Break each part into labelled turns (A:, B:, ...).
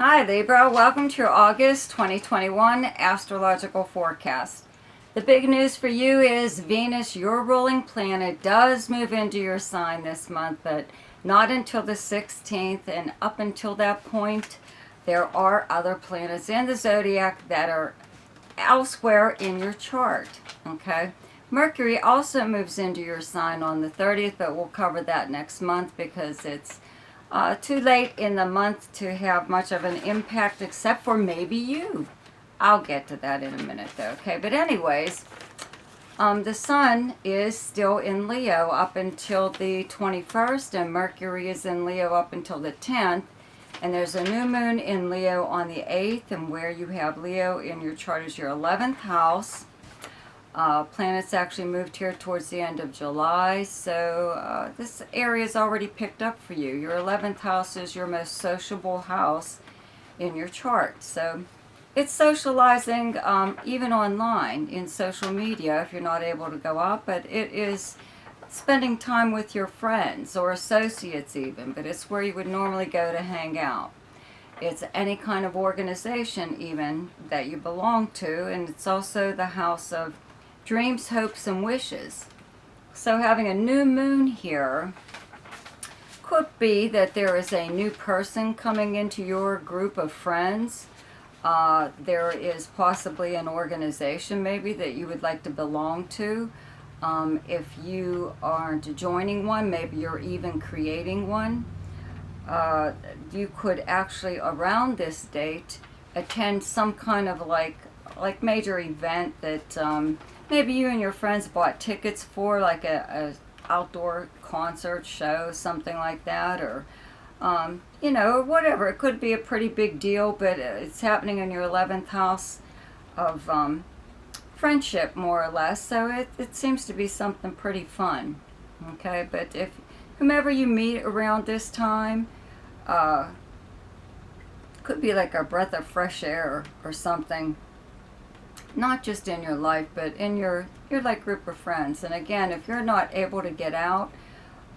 A: Hi Libra, welcome to your August 2021 astrological forecast. The big news for you is Venus, your ruling planet, does move into your sign this month, but not until the 16th, and up until that point there are other planets in the zodiac that are elsewhere in your chart. Okay, Mercury also moves into your sign on the 30th, but we'll cover that next month because it's too late in the month to have much of an impact, except for maybe you. I'll get to that in a minute though, okay? But anyways, the sun is still in Leo up until the 21st, and Mercury is in Leo up until the 10th. And there's a new moon in Leo on the 8th, and where you have Leo in your chart is your 11th house. Planets actually moved here towards the end of July, so this area is already picked up for you. Your 11th house is your most sociable house in your chart. So it's socializing even online in social media if you're not able to go out, but it is spending time with your friends or associates even, but it's where you would normally go to hang out. It's any kind of organization even that you belong to, and it's also the house of dreams, hopes, and wishes. So having a new moon here could be that there is a new person coming into your group of friends. There is possibly an organization maybe that you would like to belong to. If you aren't joining one, maybe you're even creating one. You could actually, around this date, attend some kind of like major event that maybe you and your friends bought tickets for, like a outdoor concert show, something like that, or you know, whatever. It could be a pretty big deal, but it's happening in your 11th house of friendship, more or less, so it seems to be something pretty fun. Okay, but if whomever you meet around this time, could be like a breath of fresh air or something, not just in your life, but in your like group of friends. And again, if you're not able to get out,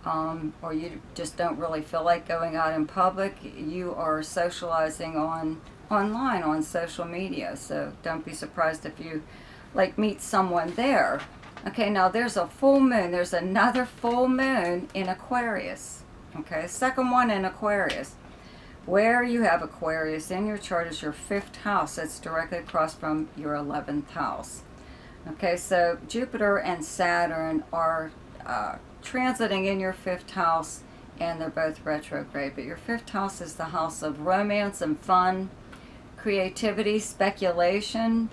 A: or you just don't really feel like going out in public, you are socializing online on social media. So don't be surprised if you like meet someone there. Okay, now there's a full moon. There's another full moon in Aquarius. Okay, second one in Aquarius. Where you have Aquarius in your chart is your 5th house. It's directly across from your 11th house. Okay, so Jupiter and Saturn are transiting in your 5th house, and they're both retrograde. But your 5th house is the house of romance and fun, creativity, speculation,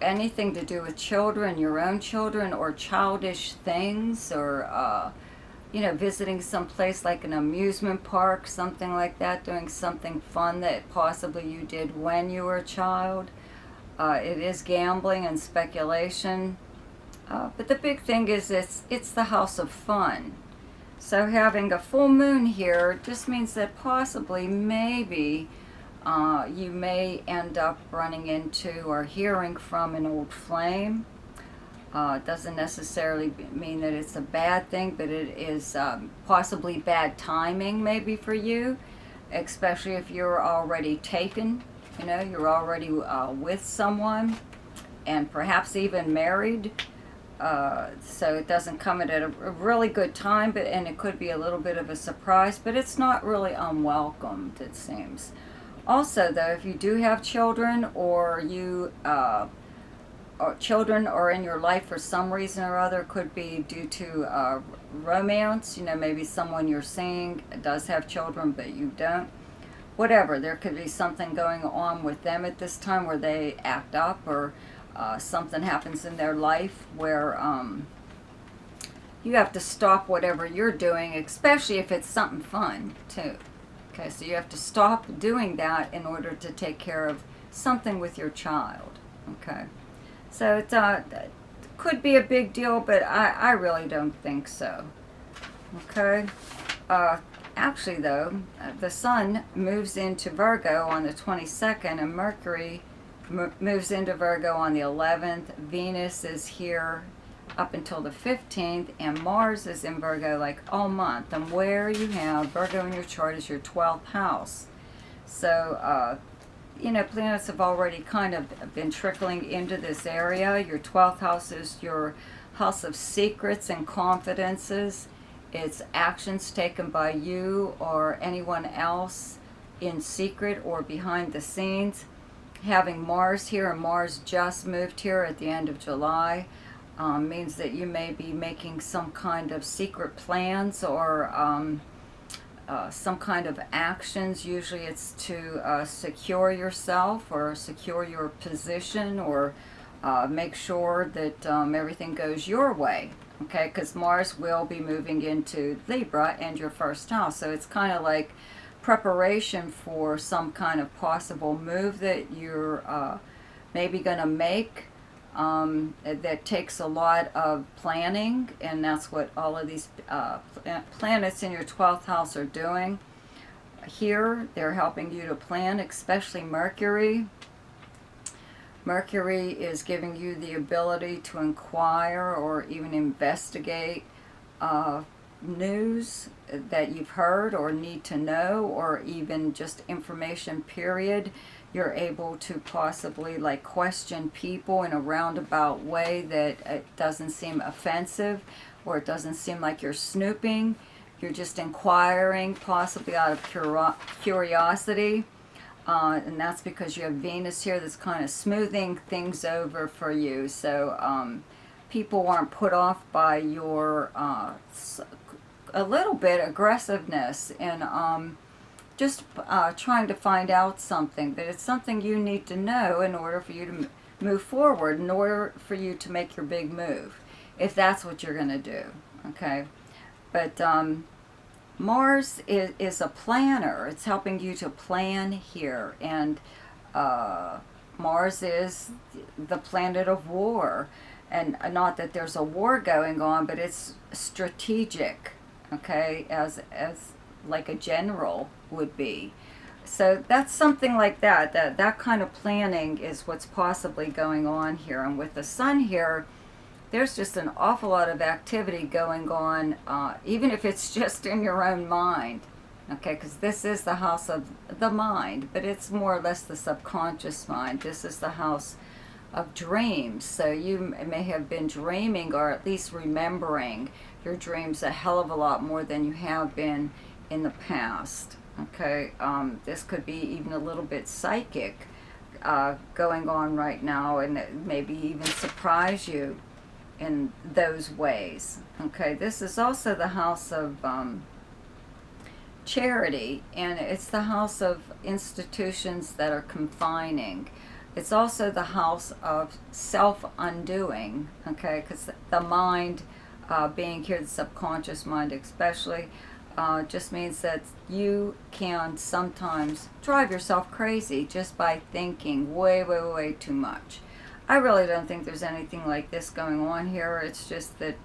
A: anything to do with children, your own children, or childish things, or you know, visiting some place like an amusement park, something like that, doing something fun that possibly you did when you were a child. It is gambling and speculation, but the big thing is it's the house of fun. So having a full moon here just means that possibly, maybe, you may end up running into or hearing from an old flame. It doesn't necessarily mean that it's a bad thing, but it is possibly bad timing maybe for you, especially if you're already taken, you know, you're already with someone and perhaps even married. So it doesn't come at a really good time, and it could be a little bit of a surprise, but it's not really unwelcomed, it seems. Also, though, if you do have children, or you or children are in your life for some reason or other, could be due to romance, you know, maybe someone you're seeing does have children but you don't. Whatever, there could be something going on with them at this time where they act up, or something happens in their life where you have to stop whatever you're doing, especially if it's something fun too. Okay, so you have to stop doing that in order to take care of something with your child. Okay, so it could be a big deal, but I really don't think so. Okay, actually though, the sun moves into Virgo on the 22nd, and Mercury moves into Virgo on the 11th. Venus is here up until the 15th, and Mars is in Virgo like all month. And where you have Virgo in your chart is your 12th house. So, you know, planets have already kind of been trickling into this area. Your 12th house is your house of secrets and confidences. It's actions taken by you or anyone else in secret or behind the scenes. Having Mars here, and Mars just moved here at the end of July, means that you may be making some kind of secret plans or some kind of actions. Usually it's to secure yourself or secure your position or make sure that everything goes your way. Okay, because Mars will be moving into Libra and your first house. So it's kind of like preparation for some kind of possible move that you're maybe going to make. That takes a lot of planning, and that's what all of these planets in your 12th house are doing. Here, they're helping you to plan, especially Mercury. Mercury is giving you the ability to inquire or even investigate news that you've heard or need to know, or even just information, period. You're able to possibly like question people in a roundabout way that it doesn't seem offensive, or it doesn't seem like you're snooping. You're just inquiring, possibly out of curiosity. And that's because you have Venus here that's kind of smoothing things over for you. So people aren't put off by your a little bit aggressiveness and just trying to find out something. But it's something you need to know in order for you to move forward, in order for you to make your big move, if that's what you're going to do. Okay? But Mars is a planner. It's helping you to plan here. And Mars is the planet of war. And not that there's a war going on, but it's strategic, okay, as like a general would be. So that's something like that. That kind of planning is what's possibly going on here. And with the sun here, there's just an awful lot of activity going on, even if it's just in your own mind, okay? Because this is the house of the mind, but it's more or less the subconscious mind. This is the house of dreams. So you may have been dreaming, or at least remembering your dreams a hell of a lot more than you have been in the past, okay? This could be even a little bit psychic going on right now, and it maybe even surprise you in those ways. Okay, this is also the house of charity, and it's the house of institutions that are confining. It's also the house of self-undoing, okay, because the mind, being here, the subconscious mind especially, just means that you can sometimes drive yourself crazy just by thinking way too much. I really don't think there's anything like this going on here. It's just that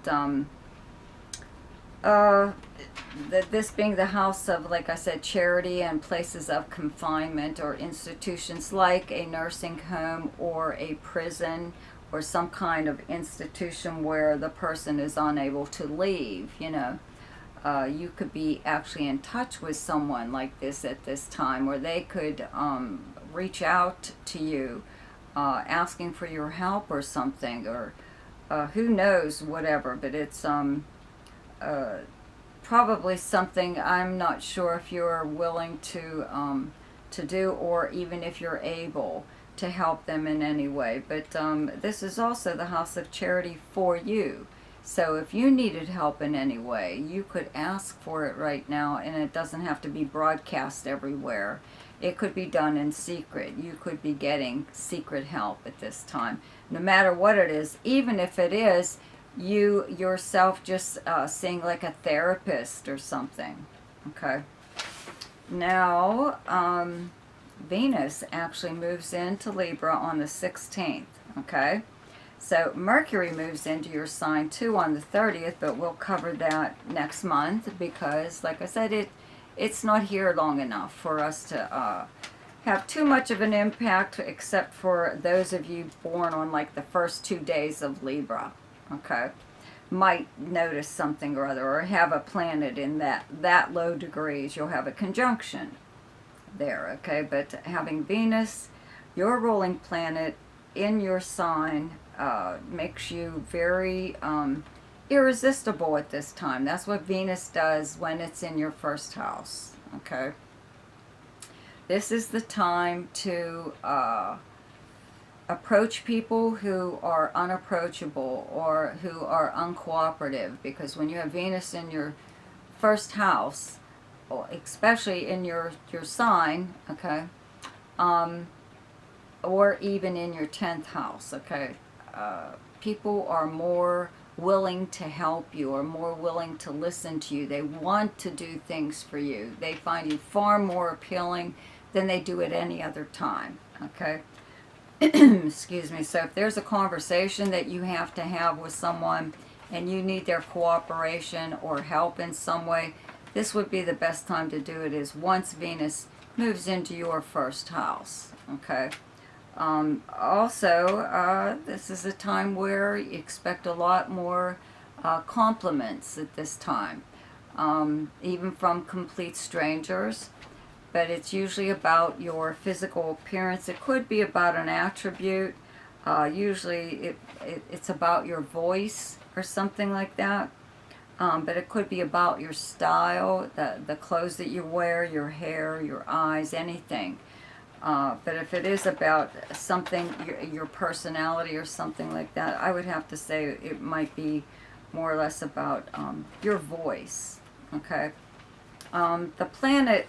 A: this being the house of, like I said, charity and places of confinement or institutions like a nursing home or a prison or some kind of institution where the person is unable to leave, you know. You could be actually in touch with someone like this at this time, where they could reach out to you asking for your help or something, or who knows, whatever. But it's probably something I'm not sure if you're willing to do, or even if you're able to help them in any way. But this is also the house of charity for you. So if you needed help in any way, you could ask for it right now, and it doesn't have to be broadcast everywhere. It could be done in secret. You could be getting secret help at this time, no matter what it is. Even if it is you yourself just seeing like a therapist or something. Okay. Now, Venus actually moves into Libra on the 16th. Okay. So Mercury moves into your sign too on the 30th, but we'll cover that next month because, like I said, it's not here long enough for us to have too much of an impact, except for those of you born on like the first 2 days of Libra. okay, might notice something or other, or have a planet in that low degrees. You'll have a conjunction there, okay? But having Venus, your ruling planet, in your sign makes you very irresistible at this time. That's what Venus does when it's in your first house, okay? This is the time to approach people who are unapproachable or who are uncooperative, because when you have Venus in your first house, especially in your sign, okay, or even in your 10th house, okay, people are more willing to help you, or more willing to listen to you. They want to do things for you. They find you far more appealing than they do at any other time, okay? Excuse me. So if there's a conversation that you have to have with someone and you need their cooperation or help in some way, this would be the best time to do it, is once Venus moves into your first house, okay? Also, this is a time where you expect a lot more compliments at this time, even from complete strangers. But it's usually about your physical appearance. It could be about an attribute. Usually it's about your voice or something like that. But it could be about your style, the clothes that you wear, your hair, your eyes, anything. But if it is about something, your personality or something like that, I would have to say it might be more or less about your voice, okay? The planet,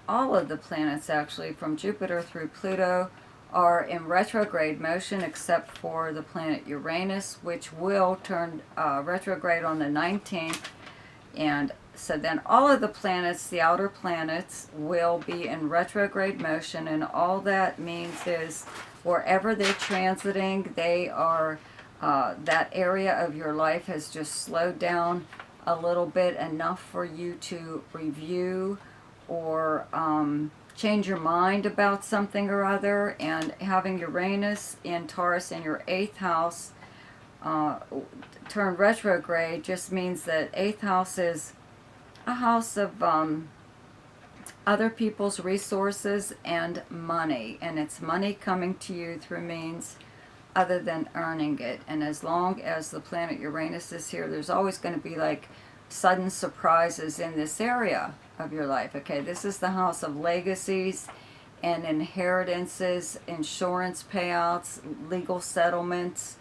A: all of the planets actually, from Jupiter through Pluto, are in retrograde motion, except for the planet Uranus, which will turn retrograde on the 19th. And so then all of the planets, the outer planets, will be in retrograde motion, and all that means is wherever they're transiting, they are, that area of your life has just slowed down a little bit, enough for you to review or change your mind about something or other. And having Uranus in Taurus in your 8th house turn retrograde just means that 8th house is a house of other people's resources and money, and it's money coming to you through means other than earning it. And as long as the planet Uranus is here, there's always going to be like sudden surprises in this area of your life, okay? This is the house of legacies and inheritances, insurance payouts, legal settlements.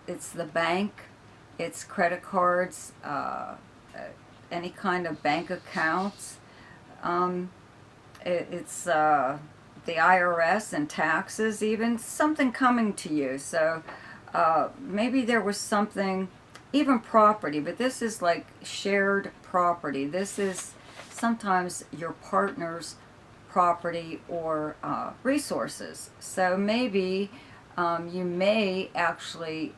A: It's the bank, it's credit cards, any kind of bank accounts. It's the IRS and taxes, even something coming to you. So maybe there was something, even property, but this is like shared property. This is sometimes your partner's property or resources. So maybe you may actually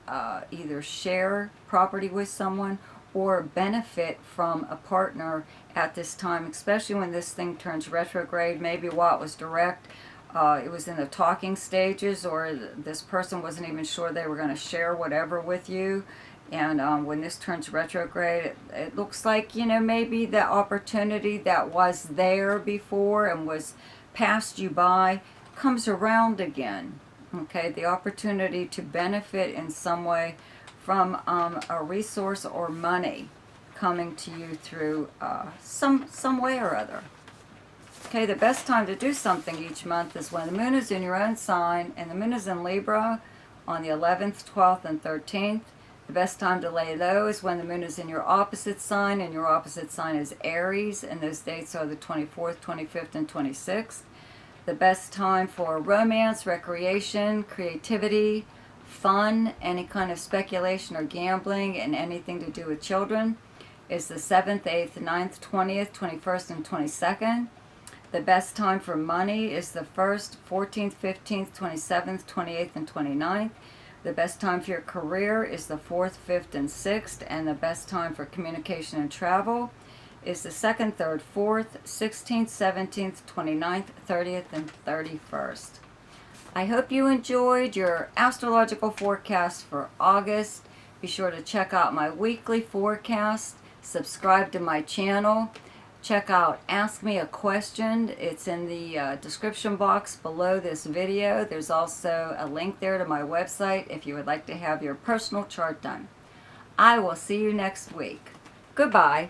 A: either share property with someone or benefit from a partner at this time, especially when this thing turns retrograde. Maybe while it was direct, it was in the talking stages, or this person wasn't even sure they were going to share whatever with you. And when this turns retrograde, it looks like, you know, maybe the opportunity that was there before and was passed you by comes around again. Okay, the opportunity to benefit in some way from a resource or money coming to you through some way or other. Okay, the best time to do something each month is when the moon is in your own sign, and the moon is in Libra on the 11th, 12th, and 13th. The best time to lay low is when the moon is in your opposite sign, and your opposite sign is Aries, and those dates are the 24th, 25th, and 26th. The best time for romance, recreation, creativity, fun, any kind of speculation or gambling, and anything to do with children is the 7th, 8th, 9th, 20th, 21st, and 22nd. The best time for money is the 1st, 14th, 15th, 27th, 28th, and 29th. The best time for your career is the 4th, 5th, and 6th. And the best time for communication and travel is the 2nd, 3rd, 4th, 16th, 17th, 29th, 30th, and 31st. I hope you enjoyed your astrological forecast for August. Be sure to check out my weekly forecast, subscribe to my channel, check out Ask Me a Question. It's in the description box below this video. There's also a link there to my website if you would like to have your personal chart done. I will see you next week. Goodbye.